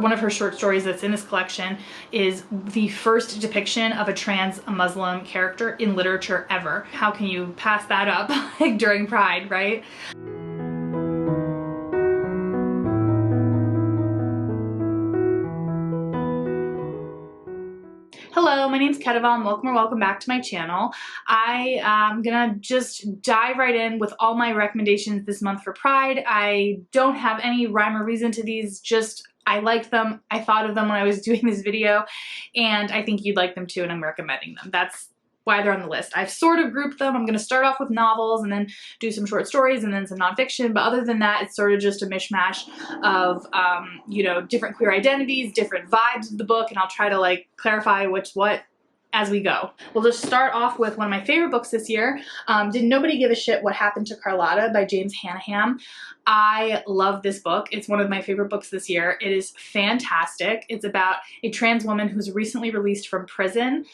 One of her short stories that's in this collection is the first depiction of a trans Muslim character in literature ever. How can you pass that up like during Pride, right? Hello, my name's Ketevan. Welcome or welcome back to my channel. I am gonna just dive right in with all my recommendations this month for Pride. I don't have any rhyme or reason to these, just I liked them. I thought of them when I was doing this video, and I think you'd like them too, and I'm recommending them. That's why they're on the list. I've sort of grouped them. I'm going to start off with novels and then do some short stories and then some nonfiction, but other than that, it's sort of just a mishmash of, you know, different queer identities, different vibes of the book, and I'll try to like clarify which what as we go. We'll just start off with one of my favorite books this year, Did Nobody Give a Shit What Happened to Carlottta by James Hannaham. I love this book. It's one of my favorite books this year. It is fantastic. It's about a trans woman who's recently released from prison.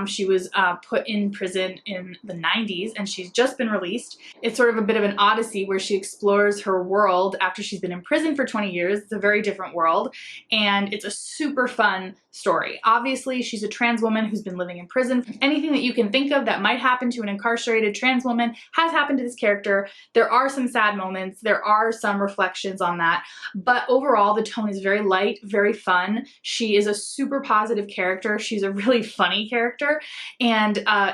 She was put in prison in the 90s and she's just been released. It's sort of a bit of an odyssey where she explores her world after she's been in prison for 20 years. It's a very different world and it's a super fun story. Obviously, she's a trans woman who's been living in prison. Anything that you can think of that might happen to an incarcerated trans woman has happened to this character. There are some sad moments. There are some reflections on that, but overall the tone is very light, very fun. She is a super positive character. She's a really funny character, and I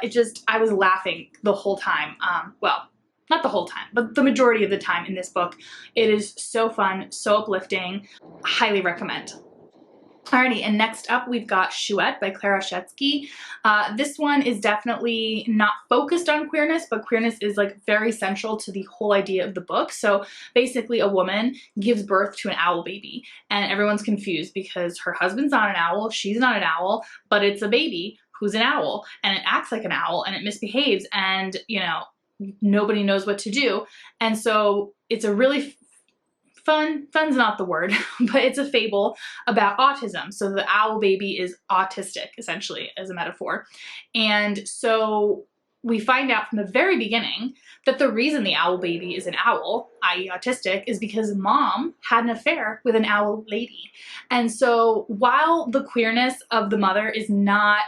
was laughing the whole time. Well, not the whole time, but the majority of the time in this book. It is so fun, so uplifting. Highly recommend. Alrighty, and next up we've got Chouette by Oshetsky. This one is definitely not focused on queerness, but queerness is like very central to the whole idea of the book. So basically a woman gives birth to an owl baby and everyone's confused because her husband's not an owl, she's not an owl, but it's a baby who's an owl and it acts like an owl and it misbehaves and, you know, nobody knows what to do. And so it's a really fun's not the word, but it's a fable about autism. So the owl baby is autistic, essentially, as a metaphor. And so we find out from the very beginning that the reason the owl baby is an owl, i.e. autistic, is because mom had an affair with an owl lady. And so while the queerness of the mother is not,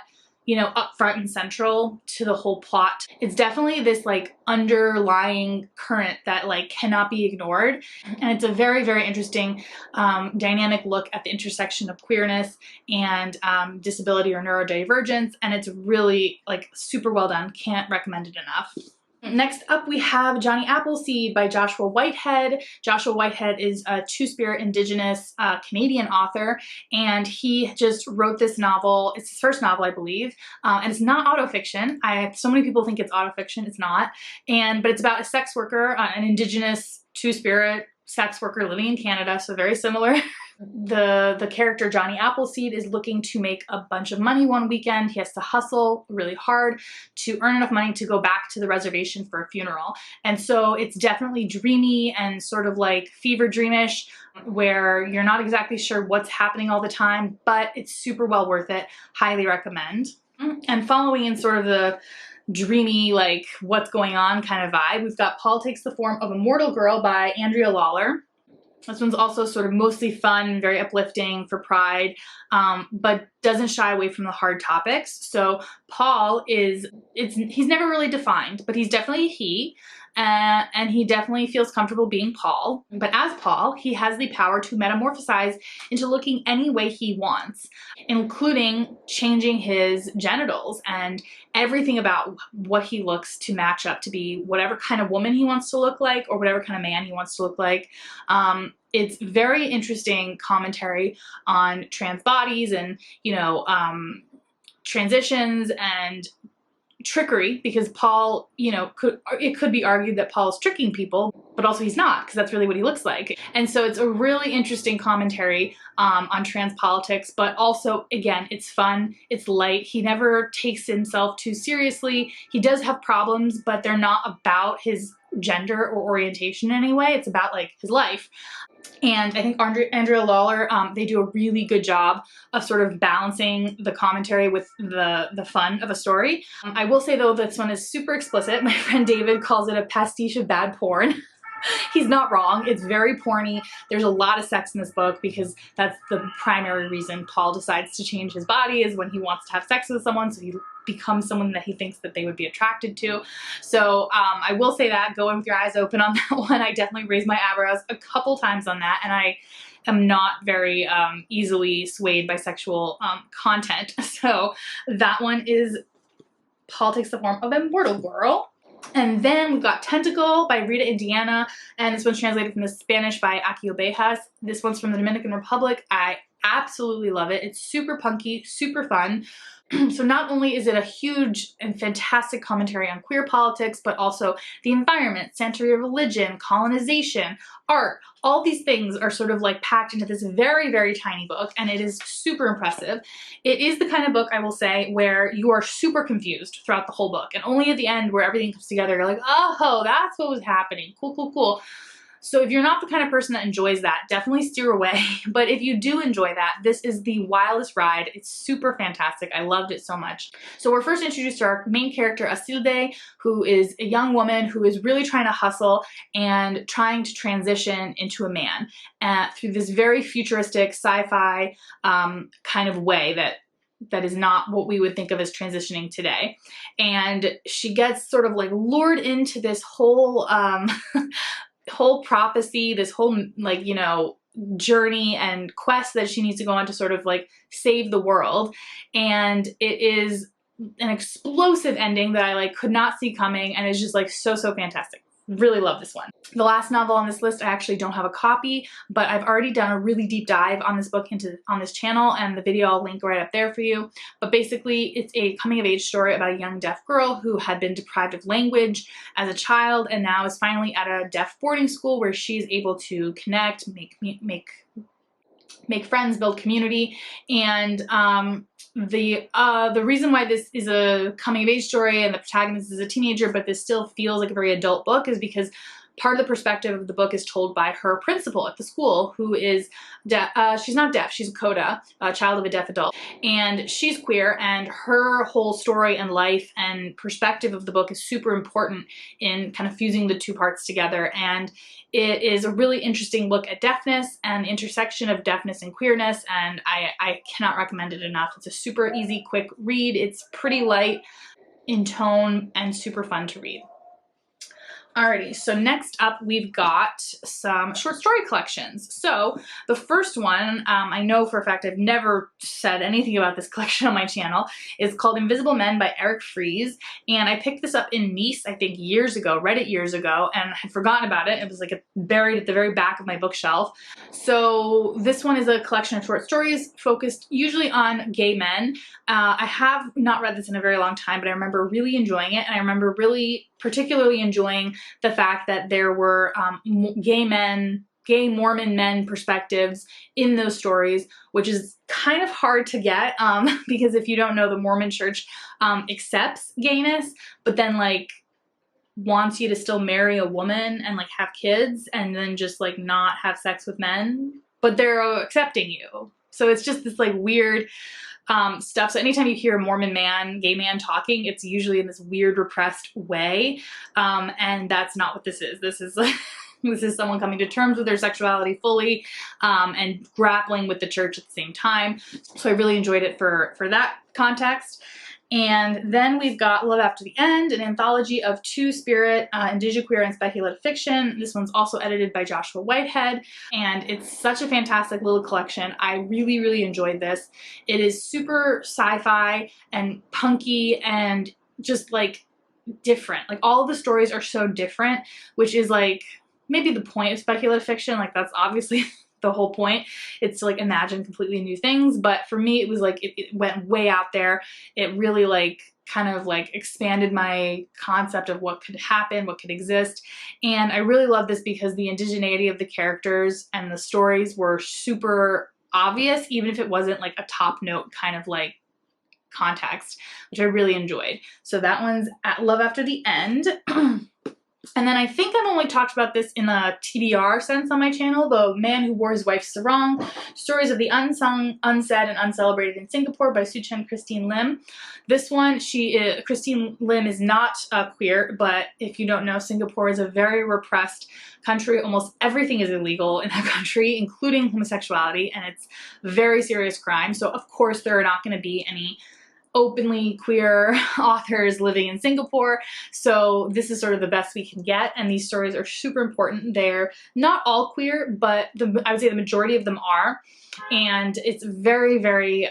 you know, up front and central to the whole plot, it's definitely this like underlying current that like cannot be ignored. And it's a very, very interesting dynamic look at the intersection of queerness and disability or neurodivergence. And it's really like super well done. Can't recommend it enough. Next up, we have Johnny Appleseed by Joshua Whitehead. Joshua Whitehead is a Two-Spirit Indigenous Canadian author, and he just wrote this novel. It's his first novel, I believe, and it's not autofiction. So many people think it's autofiction. It's not. But it's about a sex worker, an Indigenous Two-Spirit sex worker living in Canada, so very similar. The character Johnny Appleseed is looking to make a bunch of money one weekend. He has to hustle really hard to earn enough money to go back to the reservation for a funeral. And so it's definitely dreamy and sort of like fever dreamish, where you're not exactly sure what's happening all the time, but it's super well worth it. Highly recommend. And following in sort of the dreamy, like what's going on kind of vibe, we've got Paul Takes the Form of a Mortal Girl by Andrea Lawlor. This one's also sort of mostly fun and very uplifting for Pride, but doesn't shy away from the hard topics. So Paul he's never really defined, but he's definitely a he, and he definitely feels comfortable being Paul. But as Paul, he has the power to metamorphosize into looking any way he wants, including changing his genitals and everything about what he looks to match up to be whatever kind of woman he wants to look like or whatever kind of man he wants to look like. It's very interesting commentary on trans bodies and, you know, transitions and trickery, because Paul, you know, it could be argued that Paul's tricking people, but also he's not, because that's really what he looks like. And so it's a really interesting commentary on trans politics, but also, again, it's fun, it's light. He never takes himself too seriously. He does have problems, but they're not about his gender or orientation in any way. It's about like his life. And I think Andrea Lawlor, they do a really good job of sort of balancing the commentary with the fun of a story. I will say though, this one is super explicit. My friend David calls it a pastiche of bad porn. He's not wrong. It's very porny. There's a lot of sex in this book because that's the primary reason Paul decides to change his body, is when he wants to have sex with someone, so he becomes someone that he thinks that they would be attracted to. So I will say that, go in with your eyes open on that one. I definitely raised my eyebrows a couple times on that, and I am not very easily swayed by sexual content. So that one is Paul Takes the Form of a Mortal Girl. And then we've got Tentacle by Rita Indiana, and this one's translated from the Spanish by Achy Obejas. This one's from the Dominican Republic. I absolutely love it. It's super punky, super fun. So not only is it a huge and fantastic commentary on queer politics, but also the environment, sanctuary of religion, colonization, art, all these things are sort of like packed into this very, very tiny book, and it is super impressive. It is the kind of book, I will say, where you are super confused throughout the whole book, and only at the end where everything comes together, you're like, oh, that's what was happening. Cool, cool, cool. So if you're not the kind of person that enjoys that, definitely steer away. But if you do enjoy that, this is the wildest ride. It's super fantastic. I loved it so much. So we're first introduced to our main character, Asilde, who is a young woman who is really trying to hustle and trying to transition into a man through this very futuristic sci-fi kind of way that is not what we would think of as transitioning today. And she gets sort of like lured into this whole whole prophecy, this whole, like, you know, journey and quest that she needs to go on to sort of like save the world. And it is an explosive ending that I like could not see coming, and it's just like so fantastic. Really love this one. The last novel on this list, I actually don't have a copy, but I've already done a really deep dive on this book on this channel, and the video I'll link right up there for you. But basically, it's a coming-of-age story about a young deaf girl who had been deprived of language as a child and now is finally at a deaf boarding school where she's able to connect, make friends, build community. And the reason why this is a coming-of-age story and the protagonist is a teenager, but this still feels like a very adult book, is because part of the perspective of the book is told by her principal at the school, who is she's not deaf, she's a coda, a child of a deaf adult, and she's queer, and her whole story and life and perspective of the book is super important in kind of fusing the two parts together. And it is a really interesting look at deafness and the intersection of deafness and queerness, and I cannot recommend it enough. It's a super easy, quick read. It's pretty light in tone and super fun to read. Alrighty, so next up we've got some short story collections. So the first one, I know for a fact I've never said anything about this collection on my channel, is called Invisible Men by Eric Fries, and I picked this up in Nice, I think years ago, read it years ago, and I had forgotten about it. It was like buried at the very back of my bookshelf. So this one is a collection of short stories focused usually on gay men. I have not read this in a very long time, but I remember really enjoying it, and I remember really particularly enjoying the fact that there were gay Mormon men perspectives in those stories, which is kind of hard to get because if you don't know, the Mormon church accepts gayness, but then like wants you to still marry a woman and like have kids and then just like not have sex with men, but they're accepting you. So it's just this like weird stuff. So anytime you hear a Mormon man, gay man talking, it's usually in this weird repressed way. And that's not what this is. This is like, this is someone coming to terms with their sexuality fully and grappling with the church at the same time. So I really enjoyed it for that context. And then we've got Love After the End, an anthology of two-spirit, indigiqueer, and speculative fiction. This one's also edited by Joshua Whitehead, and it's such a fantastic little collection. I really, really enjoyed this. It is super sci-fi and punky and just like different. Like all of the stories are so different, which is like maybe the point of speculative fiction. Like that's obviously the whole point. It's to like imagine completely new things, but for me it was like it went way out there. It really like kind of like expanded my concept of what could happen, what could exist. And I really love this because the indigeneity of the characters and the stories were super obvious, even if it wasn't like a top note kind of like context, which I really enjoyed. So that one's at Love After the End. And then I think I've only talked about this in a TBR sense on my channel, The Man Who Wore His Wife's Sarong, Stories of the Unsung, Unsaid, and Uncelebrated in Singapore by Suchen Christine Lim. This one, Christine Lim is not queer, but if you don't know, Singapore is a very repressed country. Almost everything is illegal in that country, including homosexuality, and it's a very serious crime. So of course there are not going to be any openly queer authors living in Singapore, so this is sort of the best we can get, and these stories are super important. They're not all queer, but I would say the majority of them are, and it's a very, very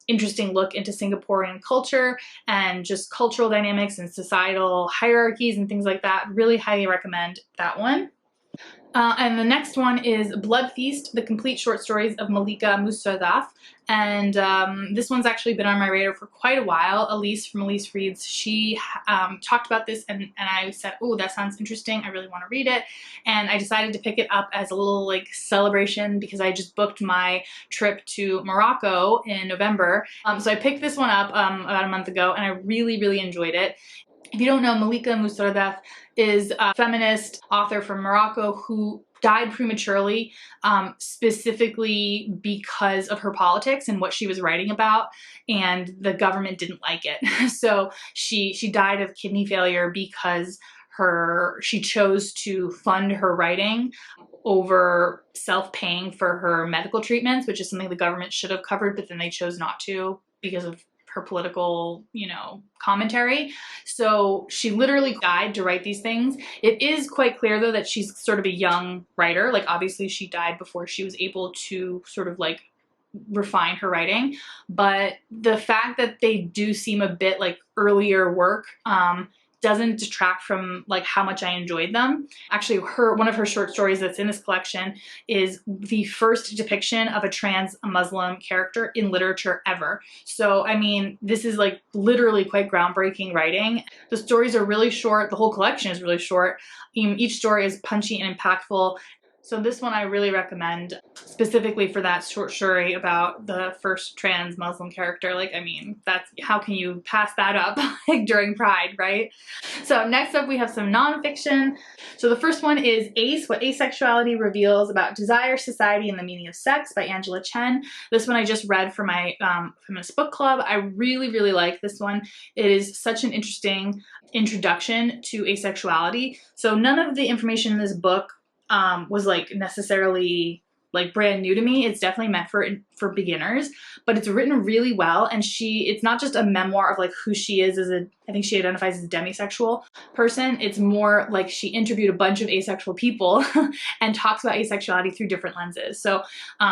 interesting look into Singaporean culture and just cultural dynamics and societal hierarchies and things like that. Really highly recommend that one. And the next one is Blood Feast, The Complete Short Stories of Malika Moustadraf. And this one's actually been on my radar for quite a while. Elise from Elise Reads, she talked about this, and I said, oh, that sounds interesting. I really want to read it. And I decided to pick it up as a little like celebration because I just booked my trip to Morocco in November. So I picked this one up about a month ago, and I really, really enjoyed it. If you don't know, Malika Moustadraf is a feminist author from Morocco who died prematurely, specifically because of her politics and what she was writing about, and the government didn't like it. So she died of kidney failure because she chose to fund her writing over self-paying for her medical treatments, which is something the government should have covered, but then they chose not to because of her political, commentary. So she literally died to write these things. It is quite clear though that she's sort of a young writer. Like obviously she died before she was able to sort of like refine her writing, but the fact that they do seem a bit like earlier work doesn't detract from like how much I enjoyed them. Actually, one of her short stories that's in this collection is the first depiction of a trans Muslim character in literature ever. So, I mean, this is like literally quite groundbreaking writing. The stories are really short. The whole collection is really short. Each story is punchy and impactful. So this one I really recommend, specifically for that short story about the first trans Muslim character. Like, I mean, how can you pass that up like during Pride, right? So next up we have some nonfiction. So the first one is Ace, What Asexuality Reveals About Desire, Society, and the Meaning of Sex by Angela Chen. This one I just read for my feminist book club. I really, really like this one. It is such an interesting introduction to asexuality. So none of the information in this book was like necessarily like brand new to me. It's definitely meant for beginners, but it's written really well, and it's not just a memoir of like who she is as I think she identifies as a demisexual person. It's more like she interviewed a bunch of asexual people and talks about asexuality through different lenses. So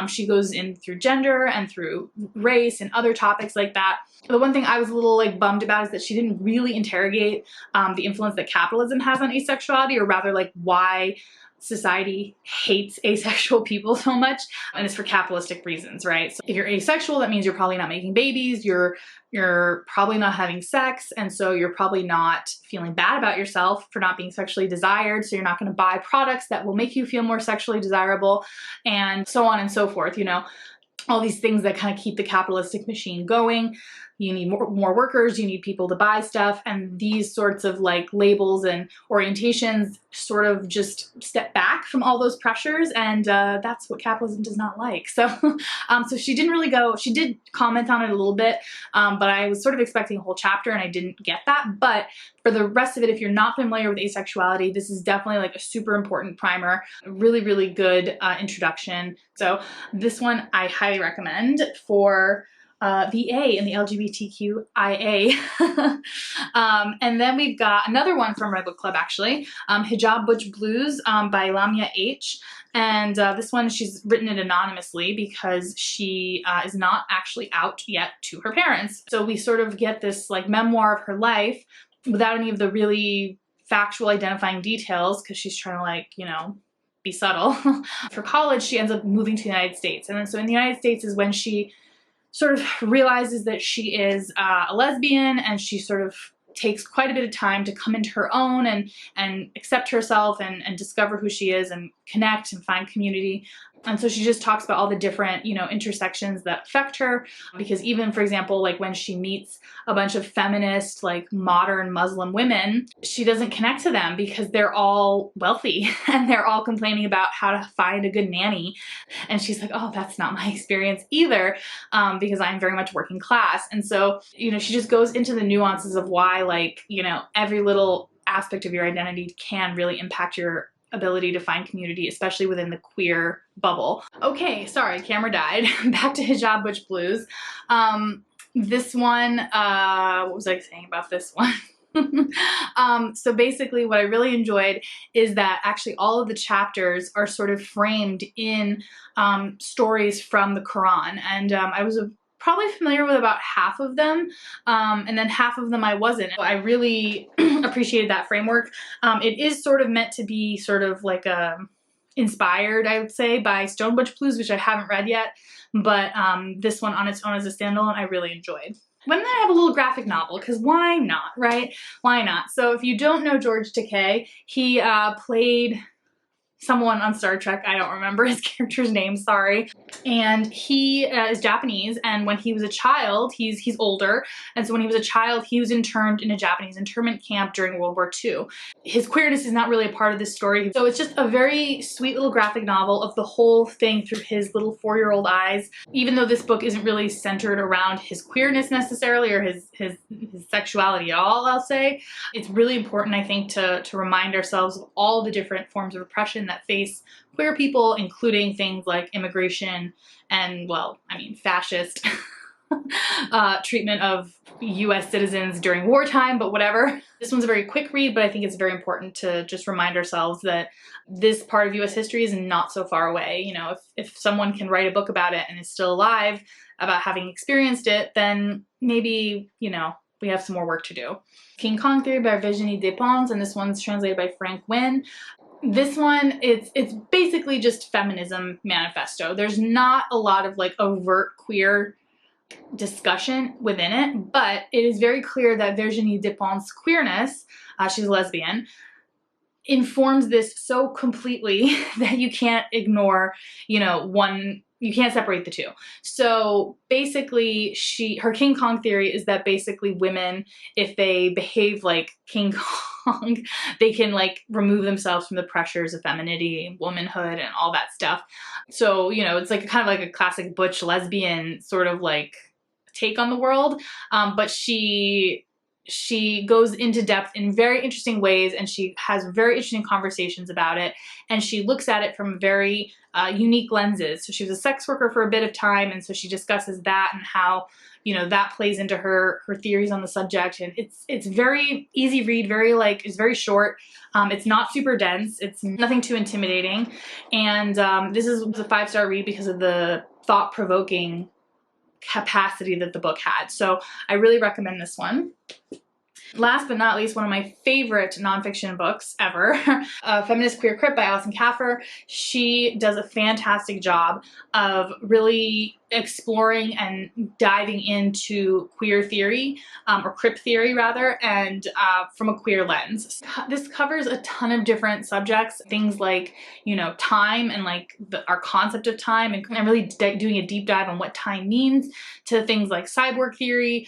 she goes in through gender and through race and other topics like that. The one thing I was a little like bummed about is that she didn't really interrogate the influence that capitalism has on asexuality, or rather like why society hates asexual people so much, and it's for capitalistic reasons, right? So if you're asexual, that means you're probably not making babies, you're probably not having sex, and so you're probably not feeling bad about yourself for not being sexually desired, so you're not going to buy products that will make you feel more sexually desirable, and so on and so forth, all these things that kind of keep the capitalistic machine going. You need more workers, you need people to buy stuff, and these sorts of like labels and orientations sort of just step back from all those pressures, and that's what capitalism does not like. So, so she didn't really she did comment on it a little bit, but I was sort of expecting a whole chapter and I didn't get that. But for the rest of it, if you're not familiar with asexuality, this is definitely like a super important primer, a really, really good introduction. So this one I highly recommend for the A in the LGBTQIA. And then we've got another one from my book club, actually, Hijab Butch Blues by Lamya H. And this one, she's written it anonymously because she is not actually out yet to her parents. So we sort of get this like memoir of her life without any of the really factual identifying details, because she's trying to like, be subtle. For college, she ends up moving to the United States. And then so in the United States is when she sort of realizes that she is a lesbian, and she sort of takes quite a bit of time to come into her own and accept herself and discover who she is and connect and find community. And so she just talks about all the different, you know, intersections that affect her, because even, for example, like when she meets a bunch of feminist, like modern Muslim women, she doesn't connect to them because they're all wealthy and they're all complaining about how to find a good nanny. And she's like, oh, that's not my experience either, because I'm very much working class. And so, you know, she just goes into the nuances of why, like, you know, every little aspect of your identity can really impact your ability to find community, especially within the queer bubble. Okay, sorry, camera died. Back to Hijab Butch Blues. This one, what was I saying about this one? So basically what I really enjoyed is that actually all of the chapters are sort of framed in stories from the Quran. And I was probably familiar with about half of them, and then half of them I wasn't. I really appreciated that framework. It is sort of meant to be sort of like inspired, I would say, by Stone Butch Blues, which I haven't read yet, but this one on its own as a standalone I really enjoyed. When I have a little graphic novel, because why not, right? Why not? So if you don't know George Takei, he played someone on Star Trek. I don't remember his character's name, sorry. And he is Japanese, and when he was a child, he's older, and so when he was a child, he was interned in a Japanese internment camp during World War II. His queerness is not really a part of this story, so it's just a very sweet little graphic novel of the whole thing through his little 4-year-old eyes. Even though this book isn't really centered around his queerness necessarily, or his sexuality at all, I'll say, it's really important, I think, to remind ourselves of all the different forms of oppression that face queer people, including things like immigration and, well, I mean, fascist treatment of US citizens during wartime, but whatever. This one's a very quick read, but I think it's very important to just remind ourselves that this part of US history is not so far away. You know, if someone can write a book about it and is still alive about having experienced it, then maybe, you know, we have some more work to do. King Kong Theory by Virginie Despentes, and this one's translated by Frank Wynne. This one, it's basically just feminism manifesto. There's not a lot of like overt queer discussion within it, but it is very clear that Virginie Despentes' queerness, she's a lesbian, informs this so completely that you can't ignore, you know, you can't separate the two. So basically her King Kong theory is that basically women, if they behave like King Kong, they can like remove themselves from the pressures of femininity, womanhood, and all that stuff. So, you know, it's like kind of like a classic butch lesbian sort of like take on the world. But she goes into depth in very interesting ways, and she has very interesting conversations about it, and she looks at it from very unique lenses. So she was a sex worker for a bit of time, and so she discusses that and how, you know, that plays into her theories on the subject. And it's very easy read, it's very short. It's not super dense. It's nothing too intimidating. And this is a 5-star read because of the thought-provoking capacity that the book had. So I really recommend this one. Last but not least, one of my favorite nonfiction books ever, Feminist Queer Crip by Alison Kaffer. She does a fantastic job of really exploring and diving into queer theory, or crip theory rather, and from a queer lens. This covers a ton of different subjects, things like, you know, time and like our concept of time, and really doing a deep dive on what time means, to things like cyborg theory,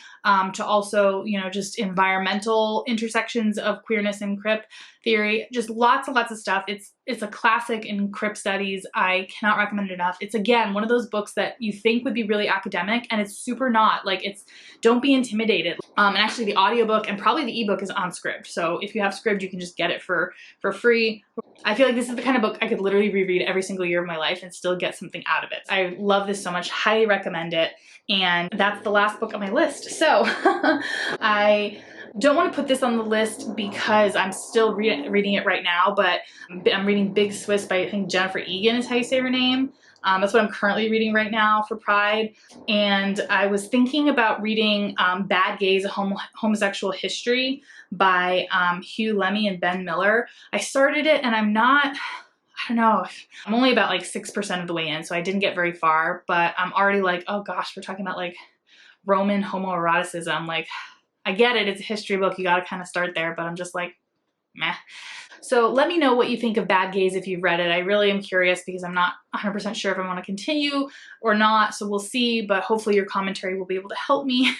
to also, you know, just environmental intersections of queerness and crip theory. Just lots and lots of stuff. It's a classic in crip studies. I cannot recommend it enough. It's, again, one of those books that you think would be really academic, and it's super not. Like, don't be intimidated. And actually the audiobook and probably the ebook is on Scribd. So if you have Scribd, you can just get it for free. I feel like this is the kind of book I could literally reread every single year of my life and still get something out of it. I love this so much, highly recommend it. And that's the last book on my list. So I don't want to put this on the list because I'm still reading it right now, but I'm reading Big Swiss by, I think, Jennifer Egan is how you say her name. That's what I'm currently reading right now for Pride. And I was thinking about reading Bad Gays, A Homosexual History by Hugh Lemmy and Ben Miller. I started it and I don't know, I'm only about like 6% of the way in, so I didn't get very far, but I'm already like, oh gosh, we're talking about like Roman homoeroticism. Like, I get it, it's a history book, you gotta kind of start there, but I'm just like, meh. So let me know what you think of Bad Gays if you've read it. I really am curious because I'm not 100% sure if I want to continue or not, so we'll see, but hopefully your commentary will be able to help me.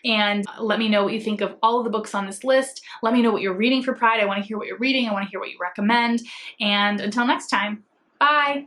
And let me know what you think of all of the books on this list. Let me know what you're reading for Pride. I want to hear what you're reading. I want to hear what you recommend. And until next time, bye!